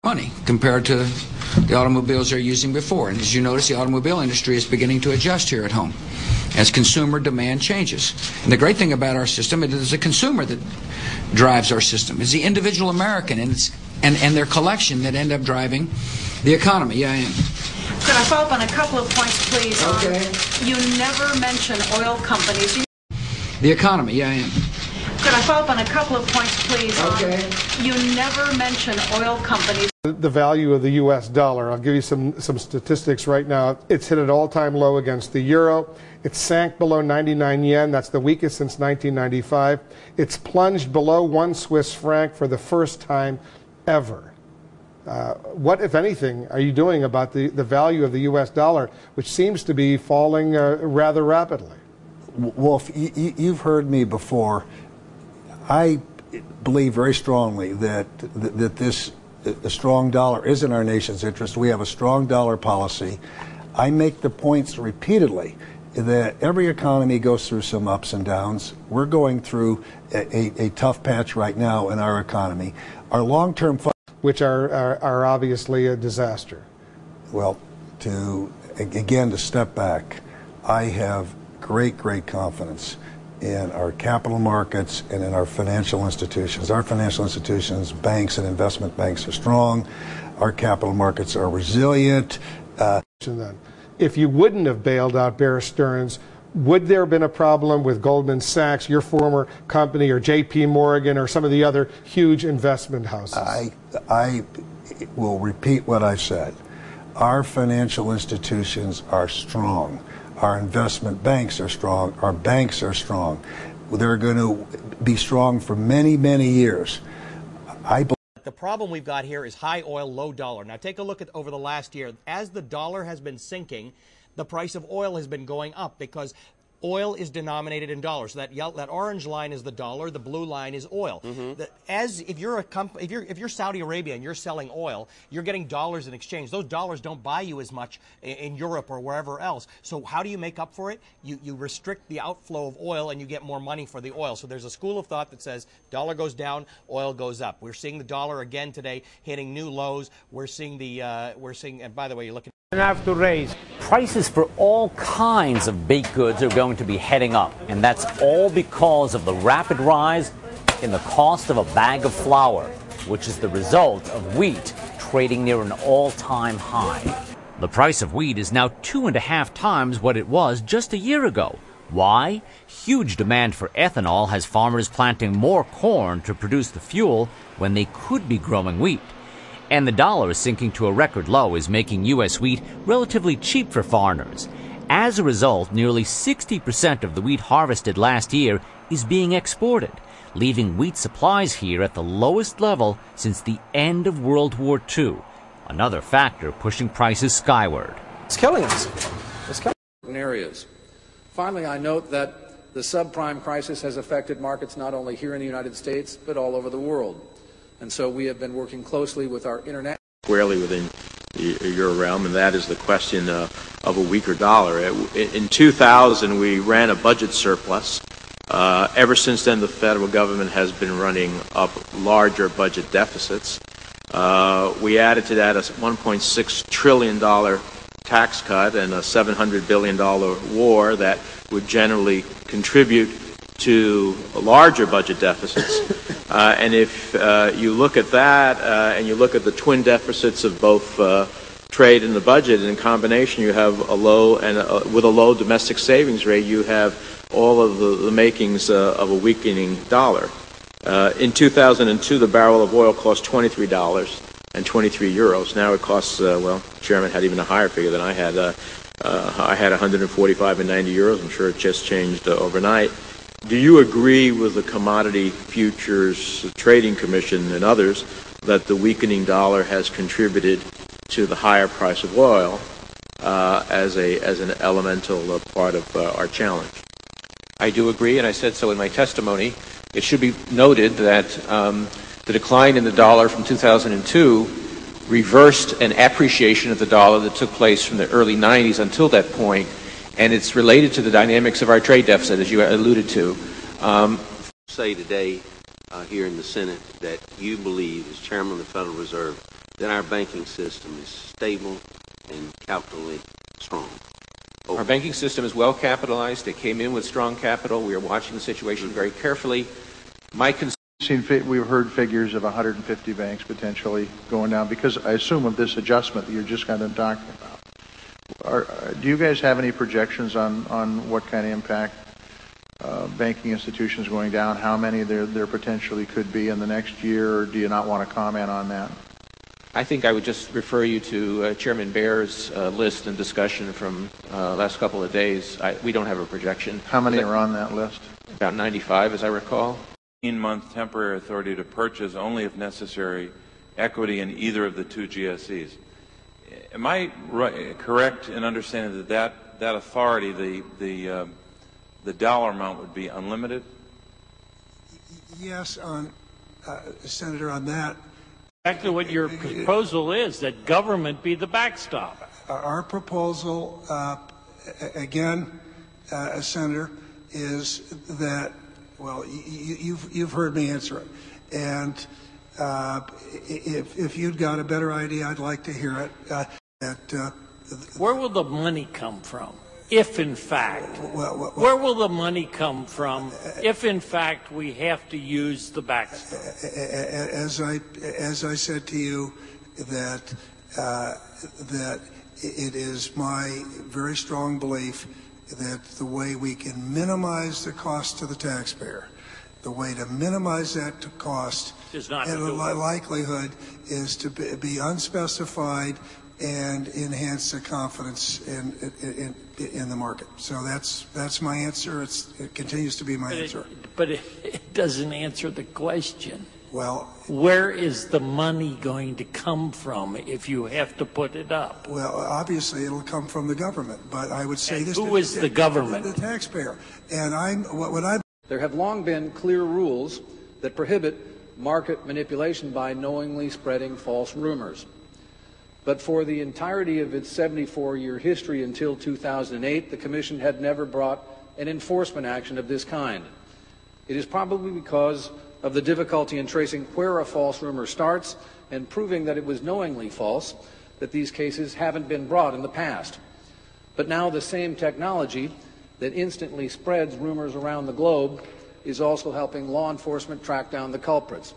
money compared to the automobiles they're using before. And as you notice, the automobile industry is beginning to adjust here at home as consumer demand changes. And the great thing about our system, it is the consumer that drives our system. It's the individual American and their collection that end up driving the economy. Yeah, I am. Could I follow up on a couple of points, please? Okay. You never mention oil companies. The economy. Yeah, I am. Could I follow up on a couple of points, please? Okay. You never mention oil companies. The value of the U.S. dollar. I'll give you some statistics right now. It's hit an all-time low against the euro. It sank below 99 yen. That's the weakest since 1995. It's plunged below 1 Swiss franc for the first time ever. What, if anything, are you doing about the value of the U.S. dollar, which seems to be falling rather rapidly? Wolf, you've heard me before. I believe very strongly that a strong dollar is in our nation's interest. We have a strong dollar policy. I make the points repeatedly that every economy goes through some ups and downs. We're going through a tough patch right now in our economy. Our long-term funds, which are obviously a disaster. Well, to step back, I have great confidence in our capital markets and in our financial institutions. Our financial institutions, banks and investment banks are strong. Our capital markets are resilient. If you wouldn't have bailed out Bear Stearns, would there have been a problem with Goldman Sachs, your former company, or J.P. Morgan, or some of the other huge investment houses? I will repeat what I said. Our financial institutions are strong. Our investment banks are strong. Our banks are strong. They're going to be strong for many years. The problem we've got here is high oil, low dollar. Now take a look at over the last year. As the dollar has been sinking, the price of oil has been going up because oil is denominated in dollars. So that orange line is the dollar, the blue line is oil. If you're Saudi Arabia and you're selling oil, you're getting dollars in exchange. Those dollars don't buy you as much in Europe or wherever else. So how do you make up for it? You restrict the outflow of oil and you get more money for the oil. So there's a school of thought that says dollar goes down, oil goes up. We're seeing the dollar again today hitting new lows. We're seeing and by the way, you're looking have to raise. Prices for all kinds of baked goods are going to be heading up, and that's all because of the rapid rise in the cost of a bag of flour, which is the result of wheat trading near an all-time high. The price of wheat is now 2.5 times what it was just a year ago. Why? Huge demand for ethanol has farmers planting more corn to produce the fuel when they could be growing wheat. And the dollar sinking to a record low is making U.S. wheat relatively cheap for foreigners. As a result, nearly 60% of the wheat harvested last year is being exported, leaving wheat supplies here at the lowest level since the end of World War II. Another factor pushing prices skyward. It's killing us. Areas. Finally, I note that the subprime crisis has affected markets not only here in the United States, but all over the world. And so we have been working closely with our international... Squarely within your realm, and that is the question of a weaker dollar. In 2000, we ran a budget surplus. Ever since then, the federal government has been running up larger budget deficits. We added to that a $1.6 trillion tax cut and a $700 billion war that would generally contribute to larger budget deficits. And if you look at that and you look at the twin deficits of both trade and the budget, in combination you have with a low domestic savings rate, you have all of the makings of a weakening dollar. In 2002, the barrel of oil cost $23 and 23 euros. Now it costs, well, Chairman had even a higher figure than I had. I had 145 and 90 euros. I'm sure it just changed overnight. Do you agree with the Commodity Futures Trading Commission and others that the weakening dollar has contributed to the higher price of oil as an elemental part of our challenge? I do agree, and I said so in my testimony. It should be noted that the decline in the dollar from 2002 reversed an appreciation of the dollar that took place from the early 90s until that point, and it's related to the dynamics of our trade deficit, as you alluded to. Say today here in the Senate that you believe, as Chairman of the Federal Reserve, that our banking system is stable and capitally strong. Our banking system is well capitalized. It came in with strong capital. We are watching the situation very carefully. We've heard figures of 150 banks potentially going down because I assume of this adjustment that you're just kind of talking about. Do you guys have any projections on what kind of impact banking institutions going down, how many there potentially could be in the next year, or do you not want to comment on that? I think I would just refer you to Chairman Bayer's list and discussion from last couple of days. We don't have a projection. How many are on that list? About 95, as I recall. 18-month temporary authority to purchase only if necessary equity in either of the two GSEs. Am I correct in understanding that authority, the dollar amount would be unlimited? Yes, Senator, on that. Exactly what your proposal is, that government be the backstop. Our proposal, again, Senator, is that, well, you've heard me answer it. And if you've got a better idea, I'd like to hear it. Where will the money come from? If in fact, where will the money come from if in fact we have to use the backstop? As I said to you, that it is my very strong belief that the way we can minimize the cost to the taxpayer, the way to minimize that cost is not and the likelihood is to be unspecified and enhance the confidence in the market. So that's my answer. It continues to be my answer. But it doesn't answer the question. Well, where is the money going to come from if you have to put it up? Well, obviously it'll come from the government, but I would say and this. Who is the government? The taxpayer. And There have long been clear rules that prohibit market manipulation by knowingly spreading false rumors. But for the entirety of its 74-year history until 2008, the Commission had never brought an enforcement action of this kind. It is probably because of the difficulty in tracing where a false rumor starts and proving that it was knowingly false that these cases haven't been brought in the past. But now the same technology that instantly spreads rumors around the globe is also helping law enforcement track down the culprits.